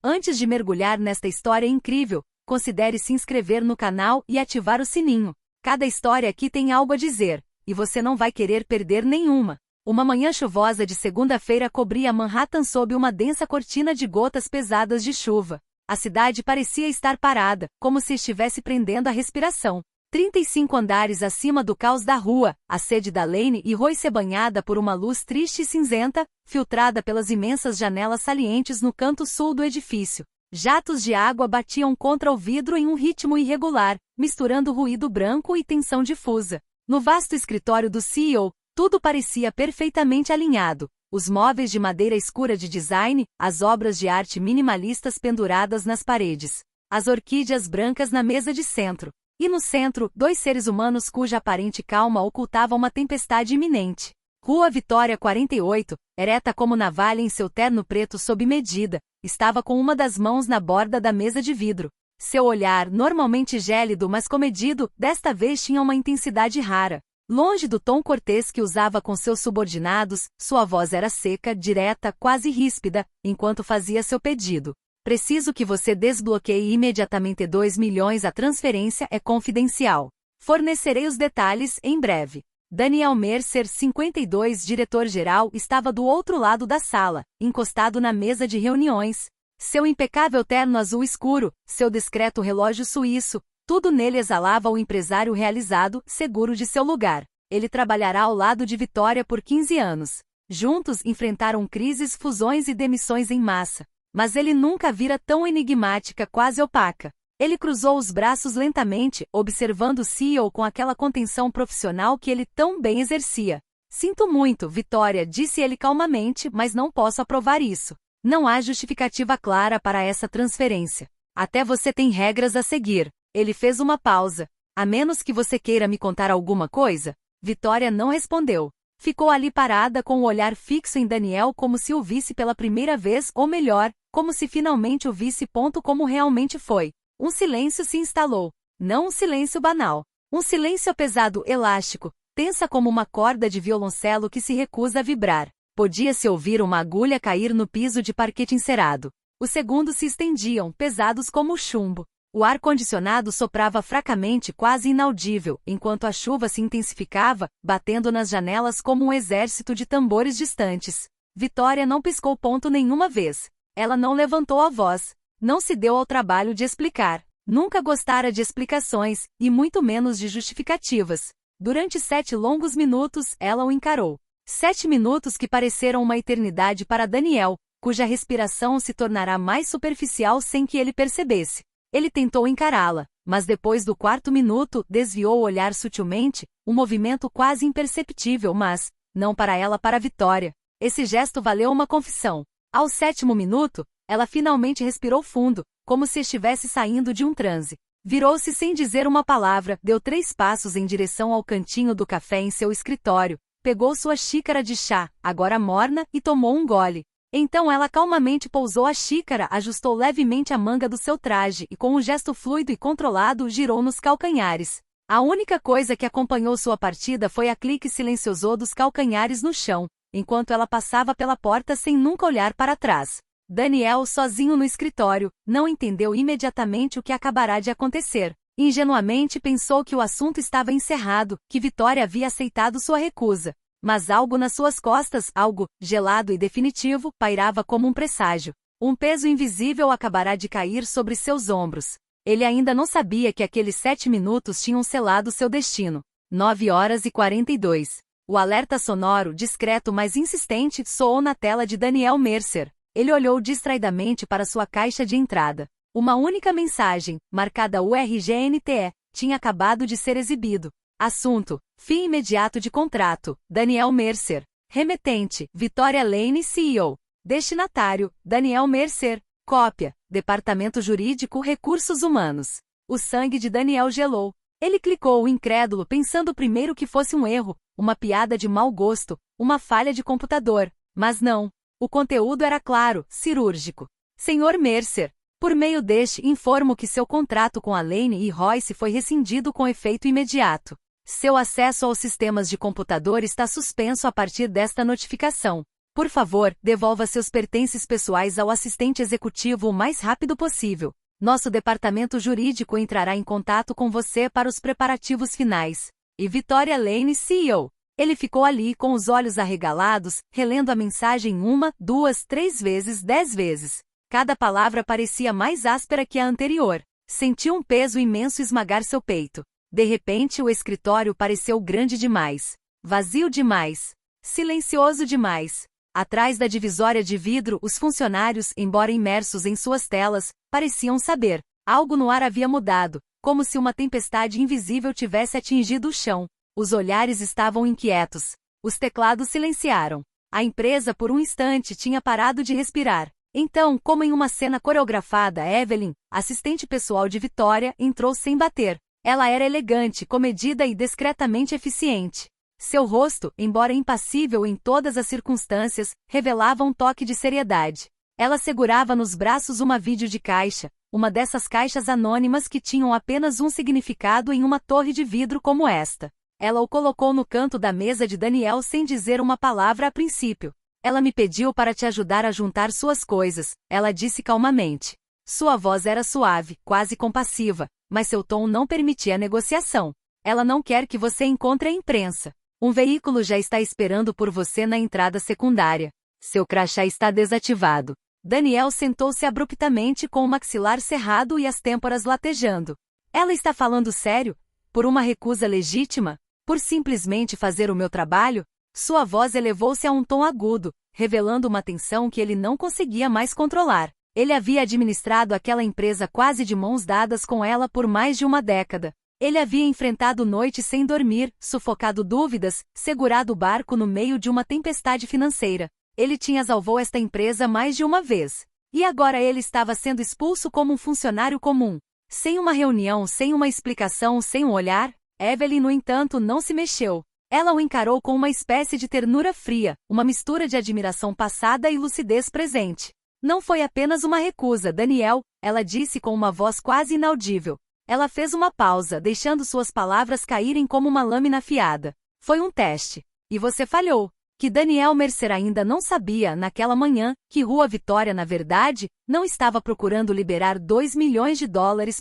Antes de mergulhar nesta história incrível, considere se inscrever no canal e ativar o sininho. Cada história aqui tem algo a dizer, e você não vai querer perder nenhuma. Uma manhã chuvosa de segunda-feira cobria Manhattan sob uma densa cortina de gotas pesadas de chuva. A cidade parecia estar parada, como se estivesse prendendo a respiração. 35 andares acima do caos da rua, a sede da Lane e Royce banhada por uma luz triste e cinzenta, filtrada pelas imensas janelas salientes no canto sul do edifício. Jatos de água batiam contra o vidro em um ritmo irregular, misturando ruído branco e tensão difusa. No vasto escritório do CEO, tudo parecia perfeitamente alinhado. Os móveis de madeira escura de design, as obras de arte minimalistas penduradas nas paredes, as orquídeas brancas na mesa de centro. E no centro, dois seres humanos cuja aparente calma ocultava uma tempestade iminente. Rua Vitória 48, ereta como navalha em seu terno preto sob medida, estava com uma das mãos na borda da mesa de vidro. Seu olhar, normalmente gélido mas comedido, desta vez tinha uma intensidade rara. Longe do tom cortês que usava com seus subordinados, sua voz era seca, direta, quase ríspida, enquanto fazia seu pedido. Preciso que você desbloqueie imediatamente 2 milhões. A transferência é confidencial. Fornecerei os detalhes em breve. Daniel Mercer, 52, diretor-geral, estava do outro lado da sala, encostado na mesa de reuniões. Seu impecável terno azul escuro, seu discreto relógio suíço, tudo nele exalava o empresário realizado, seguro de seu lugar. Ele trabalhará ao lado de Vitória por 15 anos. Juntos enfrentaram crises, fusões e demissões em massa. Mas ele nunca vira tão enigmática, quase opaca. Ele cruzou os braços lentamente, observando o CEO com aquela contenção profissional que ele tão bem exercia. Sinto muito, Vitória, disse ele calmamente, mas não posso aprovar isso. Não há justificativa clara para essa transferência. Até você tem regras a seguir. Ele fez uma pausa. A menos que você queira me contar alguma coisa? Vitória não respondeu. Ficou ali parada com o olhar fixo em Daniel como se o visse pela primeira vez, ou melhor, como se finalmente o visse. Como realmente foi. Um silêncio se instalou. Não um silêncio banal. Um silêncio pesado, elástico, tensa como uma corda de violoncelo que se recusa a vibrar. Podia-se ouvir uma agulha cair no piso de parquete encerado. Os segundos se estendiam, pesados como chumbo. O ar-condicionado soprava fracamente, quase inaudível, enquanto a chuva se intensificava, batendo nas janelas como um exército de tambores distantes. Vitória não piscou nenhuma vez. Ela não levantou a voz. Não se deu ao trabalho de explicar. Nunca gostara de explicações, e muito menos de justificativas. Durante 7 longos minutos, ela o encarou. 7 minutos que pareceram uma eternidade para Daniel, cuja respiração se tornará mais superficial sem que ele percebesse. Ele tentou encará-la, mas depois do 4º minuto, desviou o olhar sutilmente, um movimento quase imperceptível, mas, não para ela, para Vitória. Esse gesto valeu uma confissão. Ao 7º minuto, ela finalmente respirou fundo, como se estivesse saindo de um transe. Virou-se sem dizer uma palavra, deu 3 passos em direção ao cantinho do café em seu escritório, pegou sua xícara de chá, agora morna, e tomou um gole. Então ela calmamente pousou a xícara, ajustou levemente a manga do seu traje e com um gesto fluido e controlado girou nos calcanhares. A única coisa que acompanhou sua partida foi a clique silencioso dos calcanhares no chão, enquanto ela passava pela porta sem nunca olhar para trás. Daniel, sozinho no escritório, não entendeu imediatamente o que acabará de acontecer. Ingenuamente pensou que o assunto estava encerrado, que Vitória havia aceitado sua recusa. Mas algo nas suas costas, algo, gelado e definitivo, pairava como um presságio. Um peso invisível acabará de cair sobre seus ombros. Ele ainda não sabia que aqueles 7 minutos tinham selado seu destino. 9h42. O alerta sonoro, discreto mas insistente, soou na tela de Daniel Mercer. Ele olhou distraidamente para sua caixa de entrada. Uma única mensagem, marcada URGNTE, tinha acabado de ser exibido. Assunto: fim imediato de contrato, Daniel Mercer. Remetente: Vitória Lane, CEO. Destinatário: Daniel Mercer. Cópia: Departamento Jurídico, Recursos Humanos. O sangue de Daniel gelou. Ele clicou, incrédulo, pensando primeiro que fosse um erro, uma piada de mau gosto, uma falha de computador. Mas não. O conteúdo era claro, cirúrgico. Senhor Mercer, por meio deste, informo que seu contrato com a Lane e Royce foi rescindido com efeito imediato. Seu acesso aos sistemas de computador está suspenso a partir desta notificação. Por favor, devolva seus pertences pessoais ao assistente executivo o mais rápido possível. Nosso departamento jurídico entrará em contato com você para os preparativos finais. E Victoria Lane, CEO. Ele ficou ali com os olhos arregalados, relendo a mensagem 1, 2, 3 vezes, 10 vezes. Cada palavra parecia mais áspera que a anterior. Sentiu um peso imenso esmagar seu peito. De repente, o escritório pareceu grande demais. Vazio demais. Silencioso demais. Atrás da divisória de vidro, os funcionários, embora imersos em suas telas, pareciam saber. Algo no ar havia mudado, como se uma tempestade invisível tivesse atingido o chão. Os olhares estavam inquietos. Os teclados silenciaram. A empresa, por um instante, tinha parado de respirar. Então, como em uma cena coreografada, Evelyn, assistente pessoal de Victoria, entrou sem bater. Ela era elegante, comedida e discretamente eficiente. Seu rosto, embora impassível em todas as circunstâncias, revelava um toque de seriedade. Ela segurava nos braços uma vídeo de caixa, uma dessas caixas anônimas que tinham apenas um significado em uma torre de vidro como esta. Ela o colocou no canto da mesa de Daniel sem dizer uma palavra a princípio. Ela me pediu para te ajudar a juntar suas coisas, ela disse calmamente. Sua voz era suave, quase compassiva, mas seu tom não permitia negociação. Ela não quer que você encontre a imprensa. Um veículo já está esperando por você na entrada secundária. Seu crachá está desativado. Daniel sentou-se abruptamente com o maxilar cerrado e as têmporas latejando. Ela está falando sério? Por uma recusa legítima? Por simplesmente fazer o meu trabalho? Sua voz elevou-se a um tom agudo, revelando uma tensão que ele não conseguia mais controlar. Ele havia administrado aquela empresa quase de mãos dadas com ela por mais de uma década. Ele havia enfrentado noites sem dormir, sufocado dúvidas, segurado o barco no meio de uma tempestade financeira. Ele tinha salvou esta empresa mais de uma vez. E agora ele estava sendo expulso como um funcionário comum. Sem uma reunião, sem uma explicação, sem um olhar, Evelyn, no entanto, não se mexeu. Ela o encarou com uma espécie de ternura fria, uma mistura de admiração passada e lucidez presente. Não foi apenas uma recusa, Daniel, ela disse com uma voz quase inaudível. Ela fez uma pausa, deixando suas palavras caírem como uma lâmina afiada. Foi um teste. E você falhou. Que Daniel Mercer ainda não sabia, naquela manhã, que Rua Vitória, na verdade, não estava procurando liberar $2 milhões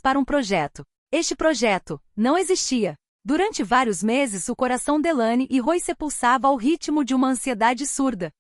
para um projeto. Este projeto não existia. Durante vários meses, o coração de Lane e Roy se pulsava ao ritmo de uma ansiedade surda.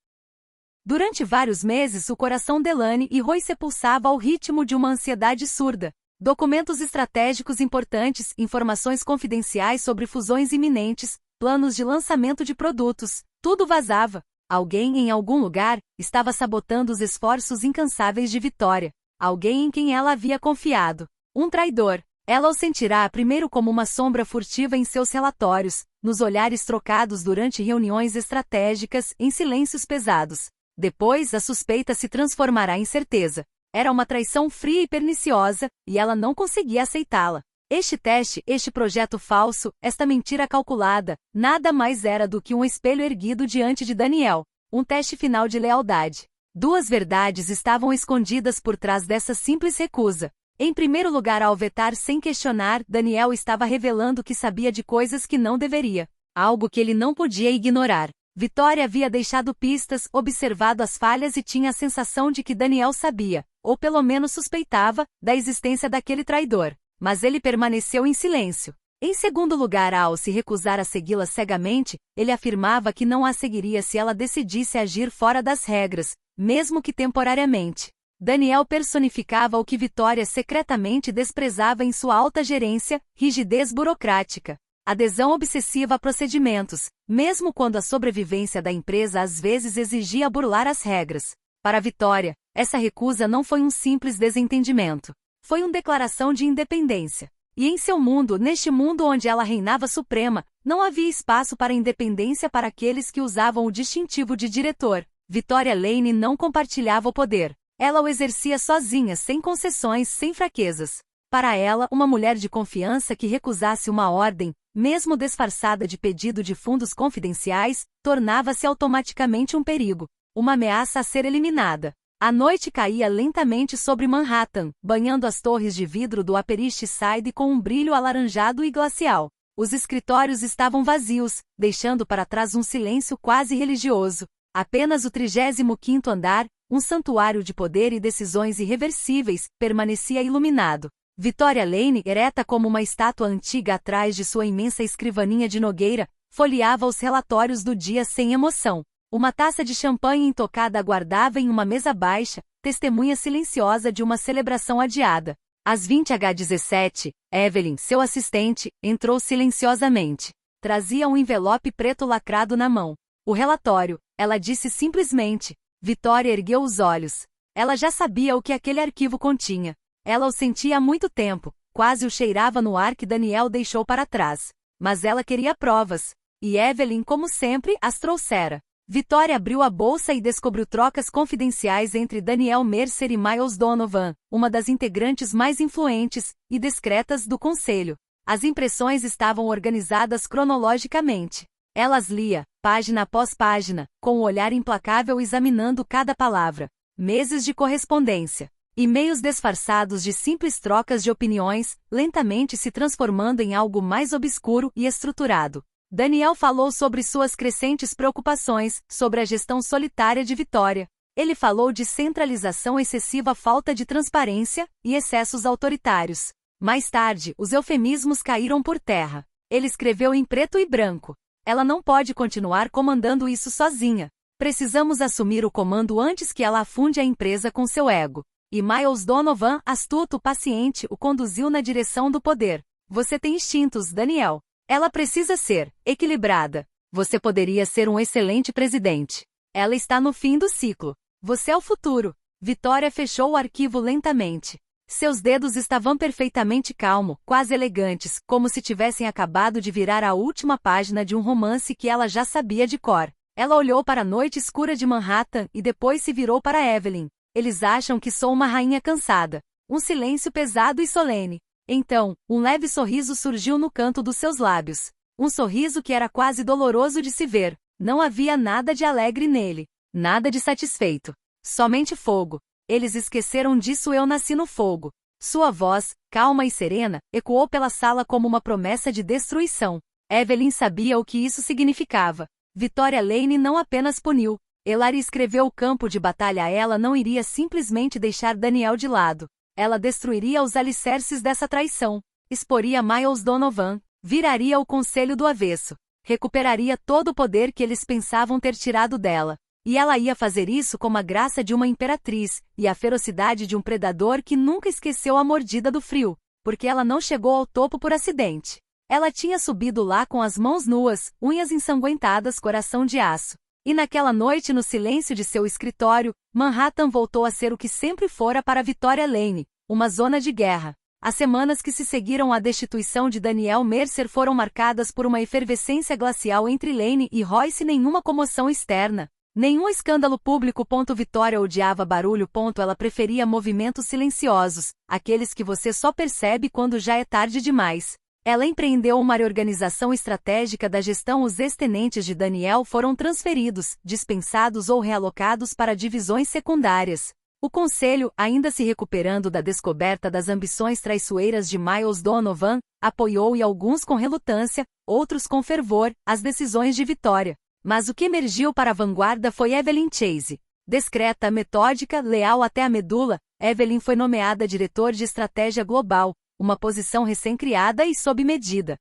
Durante vários meses, o coração de Lane e Roy se pulsava ao ritmo de uma ansiedade surda. Documentos estratégicos importantes, informações confidenciais sobre fusões iminentes, planos de lançamento de produtos, tudo vazava. Alguém em algum lugar estava sabotando os esforços incansáveis de Victoria. Alguém em quem ela havia confiado. Um traidor. Ela o sentirá primeiro como uma sombra furtiva em seus relatórios, nos olhares trocados durante reuniões estratégicas, em silêncios pesados. Depois, a suspeita se transformará em certeza. Era uma traição fria e perniciosa, e ela não conseguia aceitá-la. Este teste, este projeto falso, esta mentira calculada, nada mais era do que um espelho erguido diante de Daniel. Um teste final de lealdade. Duas verdades estavam escondidas por trás dessa simples recusa. Em primeiro lugar, ao vetar sem questionar, Daniel estava revelando que sabia de coisas que não deveria. Algo que ele não podia ignorar. Victoria havia deixado pistas, observado as falhas e tinha a sensação de que Daniel sabia, ou pelo menos suspeitava, da existência daquele traidor. Mas ele permaneceu em silêncio. Em segundo lugar, ao se recusar a segui-la cegamente, ele afirmava que não a seguiria se ela decidisse agir fora das regras, mesmo que temporariamente. Daniel personificava o que Victoria secretamente desprezava em sua alta gerência, rigidez burocrática. Adesão obsessiva a procedimentos, mesmo quando a sobrevivência da empresa às vezes exigia burlar as regras. Para Victoria, essa recusa não foi um simples desentendimento. Foi uma declaração de independência. E em seu mundo, neste mundo onde ela reinava suprema, não havia espaço para independência para aqueles que usavam o distintivo de diretor. Victoria Lane não compartilhava o poder. Ela o exercia sozinha, sem concessões, sem fraquezas. Para ela, uma mulher de confiança que recusasse uma ordem, mesmo disfarçada de pedido de fundos confidenciais, tornava-se automaticamente um perigo, uma ameaça a ser eliminada. A noite caía lentamente sobre Manhattan, banhando as torres de vidro do Upper East Side com um brilho alaranjado e glacial. Os escritórios estavam vazios, deixando para trás um silêncio quase religioso. Apenas o 35º andar, um santuário de poder e decisões irreversíveis, permanecia iluminado. Victoria Lane, ereta como uma estátua antiga atrás de sua imensa escrivaninha de nogueira, folheava os relatórios do dia sem emoção. Uma taça de champanhe intocada aguardava em uma mesa baixa, testemunha silenciosa de uma celebração adiada. Às 20h17, Evelyn, seu assistente, entrou silenciosamente. Trazia um envelope preto lacrado na mão. O relatório, ela disse simplesmente. Victoria ergueu os olhos. Ela já sabia o que aquele arquivo continha. Ela o sentia há muito tempo, quase o cheirava no ar que Daniel deixou para trás. Mas ela queria provas. E Evelyn, como sempre, as trouxera. Victoria abriu a bolsa e descobriu trocas confidenciais entre Daniel Mercer e Miles Donovan, uma das integrantes mais influentes e discretas do conselho. As impressões estavam organizadas cronologicamente. Ela as lia, página após página, com o olhar implacável examinando cada palavra. Meses de correspondência. E-mails disfarçados de simples trocas de opiniões, lentamente se transformando em algo mais obscuro e estruturado. Daniel falou sobre suas crescentes preocupações, sobre a gestão solitária de Victoria. Ele falou de centralização excessiva, falta de transparência e excessos autoritários. Mais tarde, os eufemismos caíram por terra. Ele escreveu em preto e branco. Ela não pode continuar comandando isso sozinha. Precisamos assumir o comando antes que ela afunde a empresa com seu ego. E Miles Donovan, astuto, paciente, o conduziu na direção do poder. Você tem instintos, Daniel. Ela precisa ser equilibrada. Você poderia ser um excelente presidente. Ela está no fim do ciclo. Você é o futuro. Victoria fechou o arquivo lentamente. Seus dedos estavam perfeitamente calmos, quase elegantes, como se tivessem acabado de virar a última página de um romance que ela já sabia de cor. Ela olhou para a noite escura de Manhattan e depois se virou para Evelyn. Eles acham que sou uma rainha cansada. Um silêncio pesado e solene. Então, um leve sorriso surgiu no canto dos seus lábios. Um sorriso que era quase doloroso de se ver. Não havia nada de alegre nele. Nada de satisfeito. Somente fogo. Eles esqueceram disso, eu nasci no fogo. Sua voz, calma e serena, ecoou pela sala como uma promessa de destruição. Evelyn sabia o que isso significava. Victoria Lane não apenas puniu. Ela escreveu o campo de batalha. Ela não iria simplesmente deixar Daniel de lado. Ela destruiria os alicerces dessa traição. Exporia Miles Donovan. Viraria o conselho do avesso. Recuperaria todo o poder que eles pensavam ter tirado dela. E ela ia fazer isso com a graça de uma imperatriz, e a ferocidade de um predador que nunca esqueceu a mordida do frio, porque ela não chegou ao topo por acidente. Ela tinha subido lá com as mãos nuas, unhas ensanguentadas, coração de aço. E naquela noite, no silêncio de seu escritório, Manhattan voltou a ser o que sempre fora para Victoria Lane, uma zona de guerra. As semanas que se seguiram à destituição de Daniel Mercer foram marcadas por uma efervescência glacial entre Lane e Royce, nenhuma comoção externa. Nenhum escândalo público. Victoria odiava barulho. Ela preferia movimentos silenciosos, aqueles que você só percebe quando já é tarde demais. Ela empreendeu uma reorganização estratégica da gestão. Os ex-tenentes de Daniel foram transferidos, dispensados ou realocados para divisões secundárias. O conselho, ainda se recuperando da descoberta das ambições traiçoeiras de Miles Donovan, apoiou, e alguns com relutância, outros com fervor, as decisões de Victoria. Mas o que emergiu para a vanguarda foi Evelyn Chase. Discreta, metódica, leal até a medula, Evelyn foi nomeada diretor de estratégia global, uma posição recém-criada e sob medida.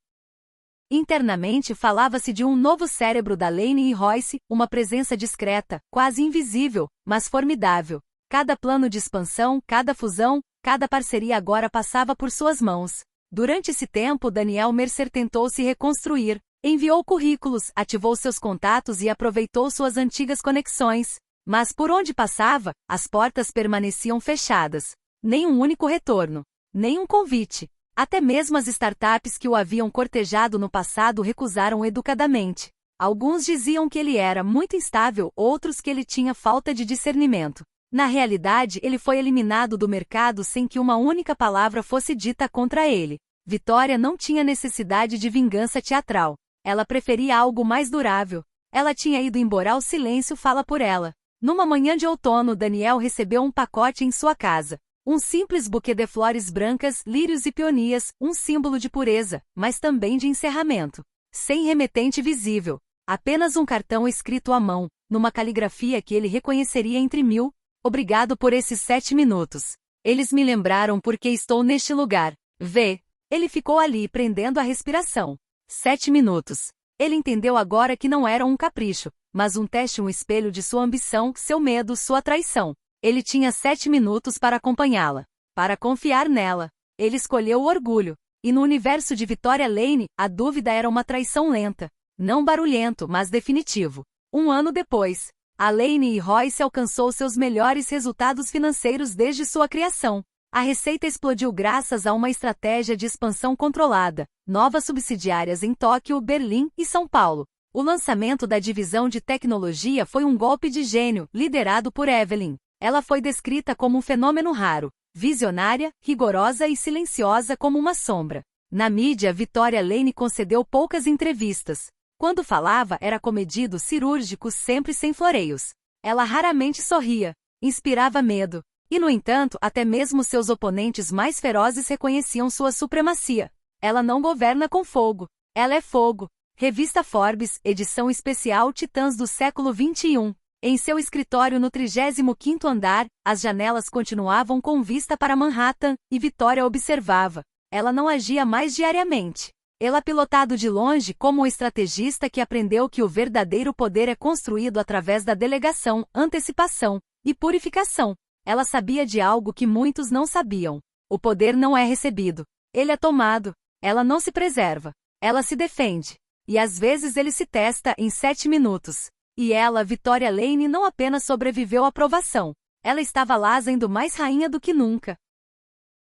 Internamente falava-se de um novo cérebro da Lane e Royce, uma presença discreta, quase invisível, mas formidável. Cada plano de expansão, cada fusão, cada parceria agora passava por suas mãos. Durante esse tempo, Daniel Mercer tentou se reconstruir. Enviou currículos, ativou seus contatos e aproveitou suas antigas conexões. Mas por onde passava, as portas permaneciam fechadas. Nem um único retorno. Nem um convite. Até mesmo as startups que o haviam cortejado no passado recusaram educadamente. Alguns diziam que ele era muito instável, outros que ele tinha falta de discernimento. Na realidade, ele foi eliminado do mercado sem que uma única palavra fosse dita contra ele. Victoria não tinha necessidade de vingança teatral. Ela preferia algo mais durável. Ela tinha ido embora. O silêncio fala por ela. Numa manhã de outono, Daniel recebeu um pacote em sua casa. Um simples buquê de flores brancas, lírios e peonias, um símbolo de pureza, mas também de encerramento. Sem remetente visível. Apenas um cartão escrito à mão. numa caligrafia que ele reconheceria entre mil. Obrigado por esses 7 minutos. Eles me lembraram porque estou neste lugar. Vê. Ele ficou ali prendendo a respiração. 7 minutos. Ele entendeu agora que não era um capricho, mas um teste, um espelho de sua ambição, seu medo, sua traição. Ele tinha 7 minutos para acompanhá-la. Para confiar nela. Ele escolheu o orgulho. E no universo de Victoria Lane, a dúvida era uma traição lenta. Não barulhento, mas definitivo. 1 ano depois, a Lane e Royce alcançou seus melhores resultados financeiros desde sua criação. A receita explodiu graças a uma estratégia de expansão controlada, novas subsidiárias em Tóquio, Berlim e São Paulo. O lançamento da divisão de tecnologia foi um golpe de gênio, liderado por Evelyn. Ela foi descrita como um fenômeno raro, visionária, rigorosa e silenciosa como uma sombra. Na mídia, Victoria Lane concedeu poucas entrevistas. Quando falava, era comedido, cirúrgico, sempre sem floreios. Ela raramente sorria, inspirava medo. E, no entanto, até mesmo seus oponentes mais ferozes reconheciam sua supremacia. Ela não governa com fogo. Ela é fogo. Revista Forbes, edição especial Titãs do século XXI. Em seu escritório no 35º andar, as janelas continuavam com vista para Manhattan, e Victoria observava. Ela não agia mais diariamente. Ela pilotado de longe como o estrategista que aprendeu que o verdadeiro poder é construído através da delegação, antecipação e purificação. Ela sabia de algo que muitos não sabiam. O poder não é recebido. Ele é tomado. Ela não se preserva. Ela se defende. E às vezes ele se testa em 7 minutos. E ela, Victoria Lane, não apenas sobreviveu à provação. Ela estava lá sendo mais rainha do que nunca.